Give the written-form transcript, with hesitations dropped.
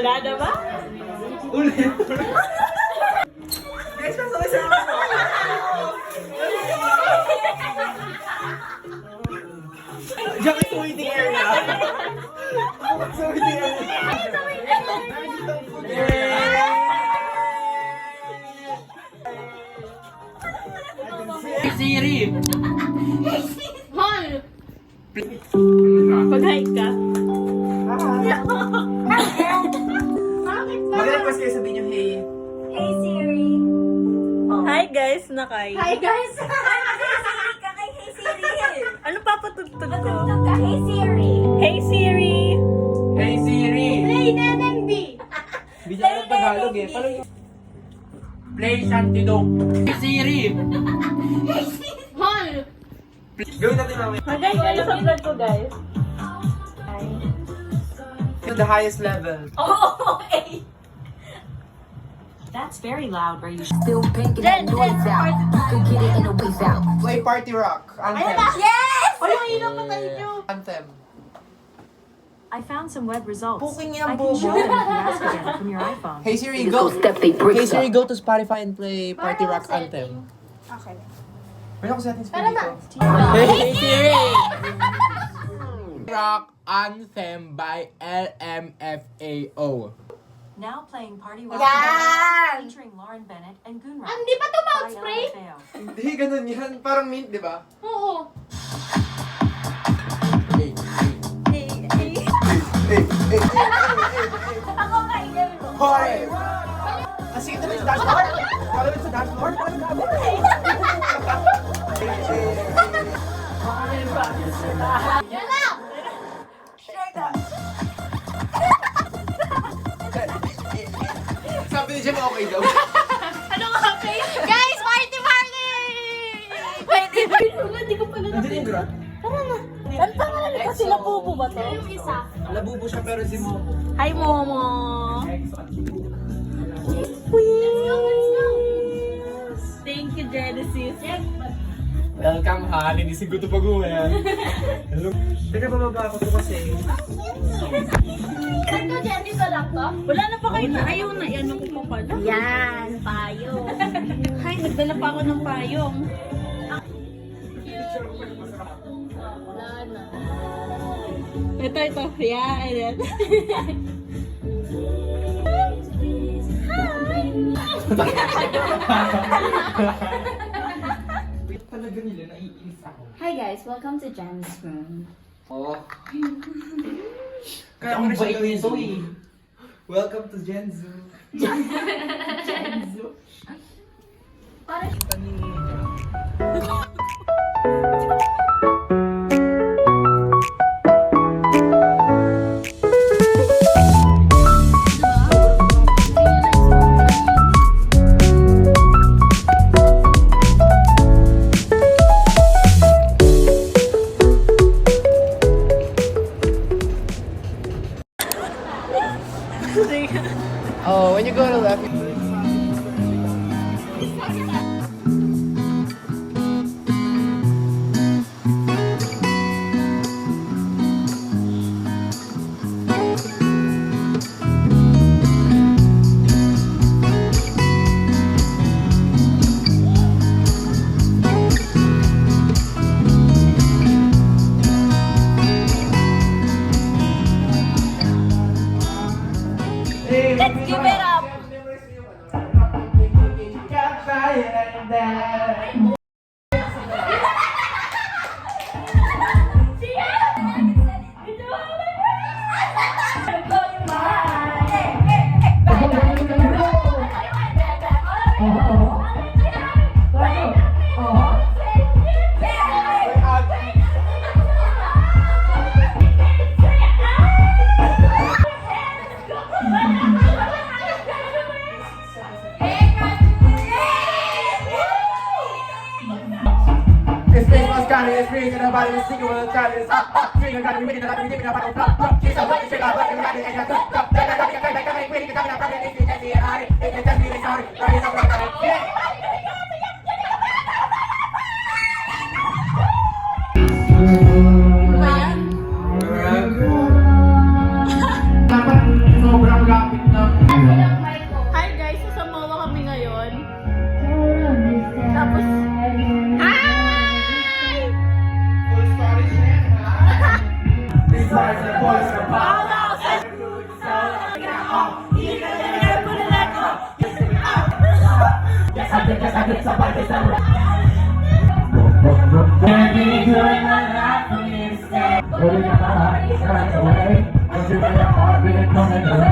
Wala na ba? Ulit. Guys, pasok sa ako. Diyan ka sa waiting area. Sa waiting area. Siri. Hol! Pag-hike ka. Mag-request kayo sabihin nyo, hey. Hey Siri. Hi guys, nakay. Hi guys. Hey ka kay Hey Siri. Ano papatugtog ko? Matugtog ka Hey Siri. Hey Siri! Hey Siri. Play Neneng B. Hindi siya alam Tagalog eh. Parang play Santidong. Hey Siri. Hol! Gawin natin mamaya. Mag-hike kayo sa vlog ko guys. To the highest level. Oh, okay. That's very loud. Where you still banking that noise out? You can get it in a ways out. Play Party Rock. Anthem. Yes! Wala yung ilaw pa tayo. Anthem. I found some web results. Puking I yan, can show bobo. them if you ask again from your iPhone. Hey Siri, Just go. those steps they Hey break Siri, up. go to Spotify and play Party Rock Anthem. Okay. Meron ako settings Para dito. Hey Siri! Rock Anthem by LMFAO. Now playing Party Rock Yan! featuring Lauren Bennett and Goonra. Hindi pa to mouth spray? Hindi, ganun yan. Parang mint, di ba? Oo. Hey, Ako kainin mo. Hoy! Sige, dali sa dashboard! Dali sa dashboard! Yan na! Sabi ni Jem, okay daw. Ano ka, Faye? Guys, party party! Wait, hindi ko pala Nandiyan yung grab. Ang pangalan ko sila Bubu ba to? Yung isa. Labubo siya pero si Momo. Hi Momo! Thank you, Genesis. Welcome ha, linisig ko ito pag-uwi. Hello. Teka, bababa ako to kasi. Saan ko dyan? Dito lang to? Wala na pa kayo na. Ayaw na. Ano ko pa pala? Yan, payo. Hi, nagdala pa ako ng payong. Wala na. Ito. Yeah, ayan. Talaga nila, naiinis ako. Hi guys, welcome to Jen's room. Oo. Kaya ako bait nito eh. Welcome to Genzu. Jen's. Parang Oh, when you go to left. let's give it up. It's Christmas time, it's free, and nobody is singing with the time. It's up, up, free, and gotta be making it, gotta be making it, gotta flop, flop. She's a lucky shit, I'm lucky, and I got flop, flop. Then I gotta get back, I'm waiting, I'm probably making it, and I it's just really sorry, sorry, sorry, sorry. Yeah. Dapat sobrang rapid boys are ball out. Yes, I did somebody say. Can't be doing my life for me instead. Putting your heart away. Don't you let your heart be coming away.